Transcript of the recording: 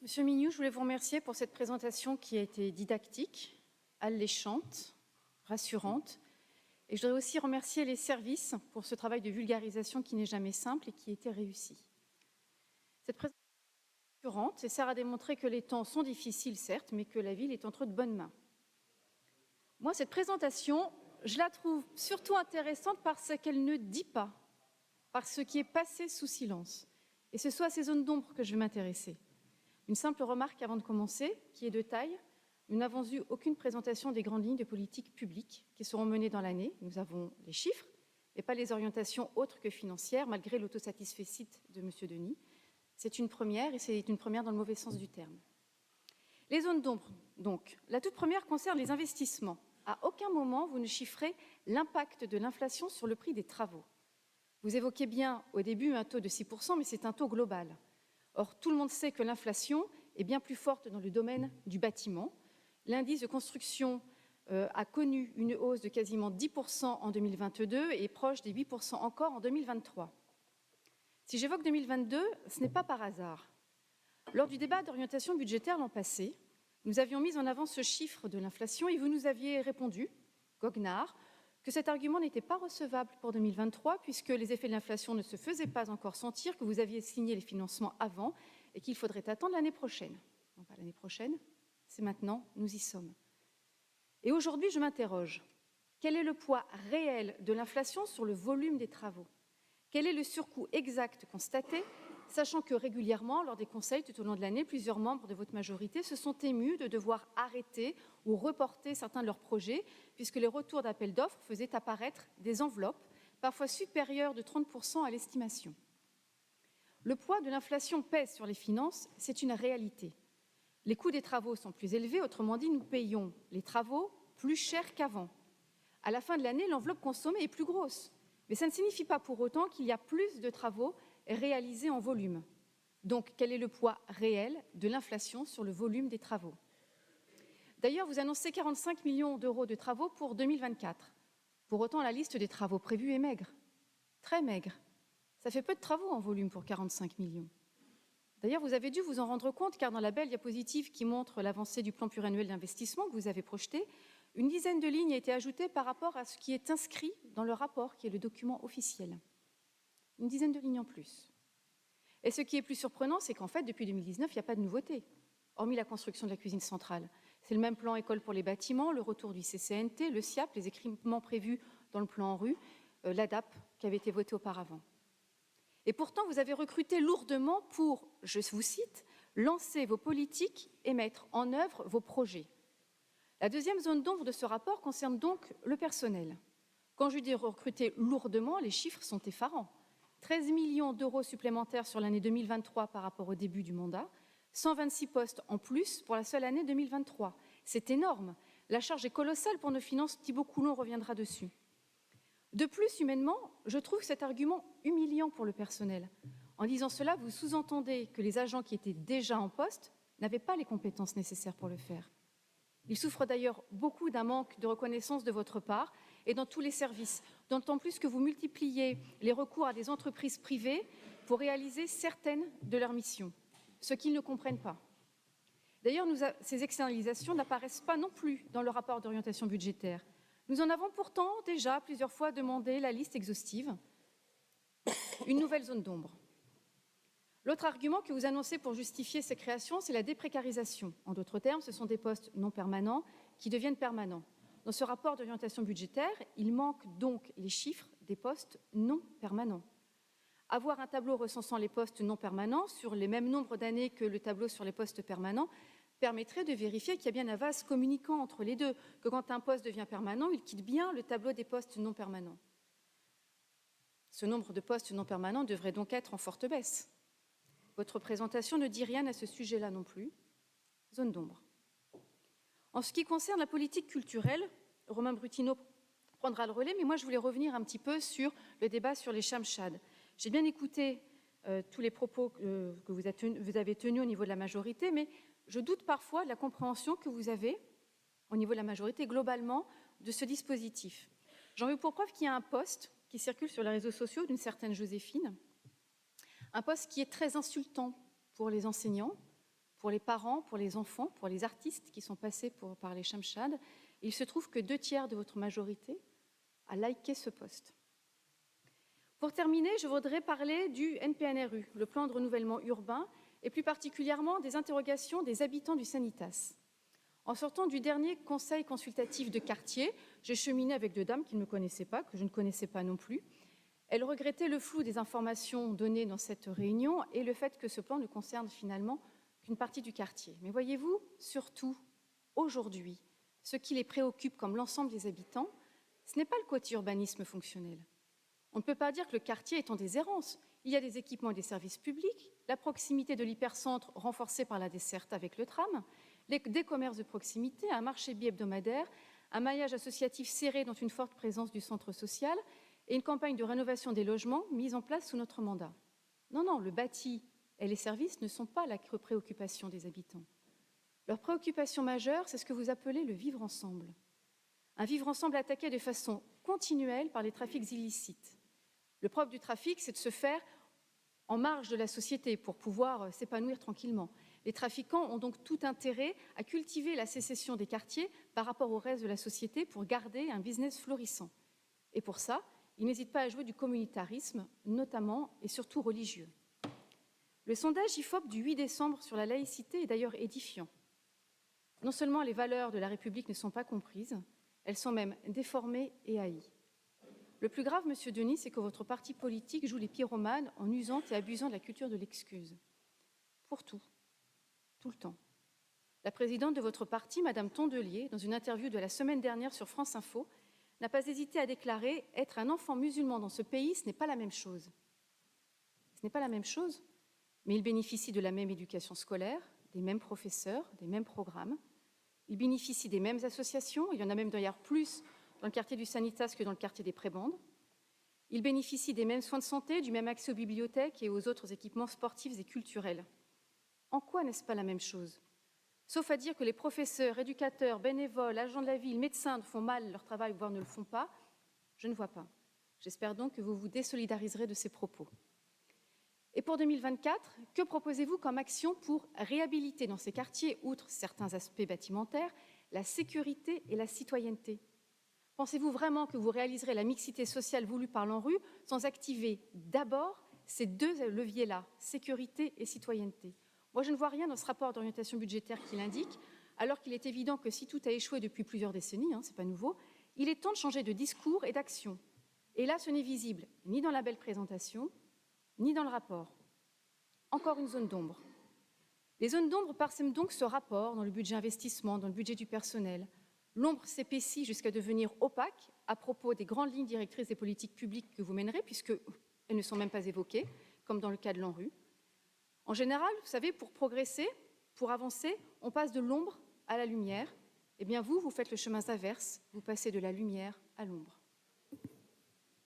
Monsieur Mignoux, je voulais vous remercier pour cette présentation qui a été didactique, alléchante, rassurante. Et je voudrais aussi remercier les services pour ce travail de vulgarisation qui n'est jamais simple et qui a été réussi. Cette présentation est rassurante et sert à démontrer que les temps sont difficiles, certes, mais que la ville est entre de bonnes mains. Moi, cette présentation, je la trouve surtout intéressante parce qu'elle ne dit pas, par ce qui est passé sous silence. Et ce sont à ces zones d'ombre que je vais m'intéresser. Une simple remarque avant de commencer, qui est de taille. Nous n'avons eu aucune présentation des grandes lignes de politique publique qui seront menées dans l'année. Nous avons les chiffres, mais pas les orientations autres que financières, malgré l'autosatisfait de M. Denis. C'est une première, et c'est une première dans le mauvais sens du terme. Les zones d'ombre, donc. La toute première concerne les investissements. À aucun moment, vous ne chiffrez l'impact de l'inflation sur le prix des travaux. Vous évoquez bien au début un taux de 6%, mais c'est un taux global. Or, tout le monde sait que l'inflation est bien plus forte dans le domaine du bâtiment. L'indice de construction a connu une hausse de quasiment 10% en 2022 et proche des 8% encore en 2023. Si j'évoque 2022, ce n'est pas par hasard. Lors du débat d'orientation budgétaire l'an passé, nous avions mis en avant ce chiffre de l'inflation et vous nous aviez répondu, goguenard, que cet argument n'était pas recevable pour 2023 puisque les effets de l'inflation ne se faisaient pas encore sentir, que vous aviez signé les financements avant et qu'il faudrait attendre l'année prochaine. Non pas l'année prochaine, c'est maintenant, nous y sommes. Et aujourd'hui, je m'interroge. Quel est le poids réel de l'inflation sur le volume des travaux? Quel est le surcoût exact constaté, sachant que régulièrement, lors des conseils tout au long de l'année, plusieurs membres de votre majorité se sont émus de devoir arrêter ou reporter certains de leurs projets, puisque les retours d'appel d'offres faisaient apparaître des enveloppes, parfois supérieures de 30% à l'estimation. Le poids de l'inflation pèse sur les finances, c'est une réalité. Les coûts des travaux sont plus élevés, autrement dit, nous payons les travaux plus cher qu'avant. À la fin de l'année, l'enveloppe consommée est plus grosse, mais ça ne signifie pas pour autant qu'il y a plus de travaux réalisés en volume. Donc, quel est le poids réel de l'inflation sur le volume des travaux? D'ailleurs, vous annoncez 45 millions d'euros de travaux pour 2024. Pour autant, la liste des travaux prévus est maigre, très maigre. Ça fait peu de travaux en volume pour 45 millions. D'ailleurs, vous avez dû vous en rendre compte, car dans la belle diapositive qui montre l'avancée du plan pluriannuel d'investissement que vous avez projeté, une dizaine de lignes a été ajoutée par rapport à ce qui est inscrit dans le rapport, qui est le document officiel. Une dizaine de lignes en plus. Et ce qui est plus surprenant, c'est qu'en fait, depuis 2019, il n'y a pas de nouveauté, hormis la construction de la cuisine centrale. C'est le même plan école pour les bâtiments, le retour du CCNT, le SIAP, les équipements prévus dans le plan en rue, l'ADAP qui avait été voté auparavant. Et pourtant, vous avez recruté lourdement pour, je vous cite, lancer vos politiques et mettre en œuvre vos projets. La deuxième zone d'ombre de ce rapport concerne donc le personnel. Quand je dis recruter lourdement, les chiffres sont effarants. 13 millions d'euros supplémentaires sur l'année 2023 par rapport au début du mandat, 126 postes en plus pour la seule année 2023. C'est énorme. La charge est colossale pour nos finances. Thibault Coulon reviendra dessus. De plus, humainement, je trouve cet argument humiliant pour le personnel. En disant cela, vous sous-entendez que les agents qui étaient déjà en poste n'avaient pas les compétences nécessaires pour le faire. Ils souffrent d'ailleurs beaucoup d'un manque de reconnaissance de votre part et dans tous les services, d'autant plus que vous multipliez les recours à des entreprises privées pour réaliser certaines de leurs missions, ce qu'ils ne comprennent pas. D'ailleurs, ces externalisations n'apparaissent pas non plus dans le rapport d'orientation budgétaire. Nous en avons pourtant déjà plusieurs fois demandé la liste exhaustive. Une nouvelle zone d'ombre. L'autre argument que vous annoncez pour justifier ces créations, c'est la déprécarisation. En d'autres termes, ce sont des postes non permanents qui deviennent permanents. Dans ce rapport d'orientation budgétaire, il manque donc les chiffres des postes non permanents. Avoir un tableau recensant les postes non permanents sur les mêmes nombres d'années que le tableau sur les postes permanents permettrait de vérifier qu'il y a bien un vase communicant entre les deux, que quand un poste devient permanent, il quitte bien le tableau des postes non permanents. Ce nombre de postes non permanents devrait donc être en forte baisse. Votre présentation ne dit rien à ce sujet-là non plus. Zone d'ombre. En ce qui concerne la politique culturelle, Romain Brutino prendra le relais, mais moi je voulais revenir un petit peu sur le débat sur les Chamchad. J'ai bien écouté tous les propos que vous avez tenus au niveau de la majorité, mais je doute parfois de la compréhension que vous avez au niveau de la majorité globalement de ce dispositif. J'en veux pour preuve qu'il y a un post qui circule sur les réseaux sociaux d'une certaine Joséphine, un poste qui est très insultant pour les enseignants, pour les parents, pour les enfants, pour les artistes qui sont passés par les Shamshad. Il se trouve que 2/3 de votre majorité a liké ce post. Pour terminer, je voudrais parler du NPNRU, le plan de renouvellement urbain, et plus particulièrement des interrogations des habitants du Sanitas. En sortant du dernier conseil consultatif de quartier, j'ai cheminé avec 2 dames qui ne me connaissaient pas, que je ne connaissais pas non plus. Elles regrettaient le flou des informations données dans cette réunion et le fait que ce plan ne concerne finalement qu'une partie du quartier. Mais voyez-vous, surtout aujourd'hui, ce qui les préoccupe comme l'ensemble des habitants, ce n'est pas le côté urbanisme fonctionnel. On ne peut pas dire que le quartier est en déshérence. Il y a des équipements et des services publics, la proximité de l'hypercentre renforcée par la desserte avec le tram, des commerces de proximité, un marché bi-hebdomadaire, un maillage associatif serré dont une forte présence du centre social et une campagne de rénovation des logements mise en place sous notre mandat. Non, le bâti et les services ne sont pas la préoccupation des habitants. Leur préoccupation majeure, c'est ce que vous appelez le vivre ensemble. Un vivre ensemble attaqué de façon continuelle par les trafics illicites. Le propre du trafic, c'est de se faire en marge de la société pour pouvoir s'épanouir tranquillement. Les trafiquants ont donc tout intérêt à cultiver la sécession des quartiers par rapport au reste de la société pour garder un business florissant. Et pour ça, ils n'hésitent pas à jouer du communautarisme, notamment et surtout religieux. Le sondage IFOP du 8 décembre sur la laïcité est d'ailleurs édifiant. Non seulement les valeurs de la République ne sont pas comprises, elles sont même déformées et haïes. Le plus grave, Monsieur Denis, c'est que votre parti politique joue les pyromanes en usant et abusant de la culture de l'excuse. Pour tout le temps. La présidente de votre parti, Madame Tondelier, dans une interview de la semaine dernière sur France Info, n'a pas hésité à déclarer « Être un enfant musulman dans ce pays, ce n'est pas la même chose ». Ce n'est pas la même chose, mais il bénéficie de la même éducation scolaire, des mêmes professeurs, des mêmes programmes. Il bénéficie des mêmes associations, il y en a même d'ailleurs plus dans le quartier du Sanitas que dans le quartier des prébendes. Il bénéficie des mêmes soins de santé, du même accès aux bibliothèques et aux autres équipements sportifs et culturels. En quoi n'est-ce pas la même chose? Sauf à dire que les professeurs, éducateurs, bénévoles, agents de la ville, médecins font mal leur travail, voire ne le font pas, je ne vois pas. J'espère donc que vous vous désolidariserez de ces propos. Et pour 2024, que proposez-vous comme action pour réhabiliter dans ces quartiers, outre certains aspects bâtimentaires, la sécurité et la citoyenneté? Pensez-vous vraiment que vous réaliserez la mixité sociale voulue par l'ANRU sans activer d'abord ces 2 leviers-là, sécurité et citoyenneté? Moi, je ne vois rien dans ce rapport d'orientation budgétaire qui l'indique, alors qu'il est évident que si tout a échoué depuis plusieurs décennies, ce n'est pas nouveau, il est temps de changer de discours et d'action. Et là, ce n'est visible ni dans la belle présentation, ni dans le rapport. Encore une zone d'ombre. Les zones d'ombre parsèment donc ce rapport dans le budget investissement, dans le budget du personnel. L'ombre s'épaissit jusqu'à devenir opaque à propos des grandes lignes directrices des politiques publiques que vous mènerez, puisqu'elles ne sont même pas évoquées, comme dans le cas de l'ANRU. En général, vous savez, pour progresser, pour avancer, on passe de l'ombre à la lumière. Eh bien, vous faites le chemin inverse, vous passez de la lumière à l'ombre.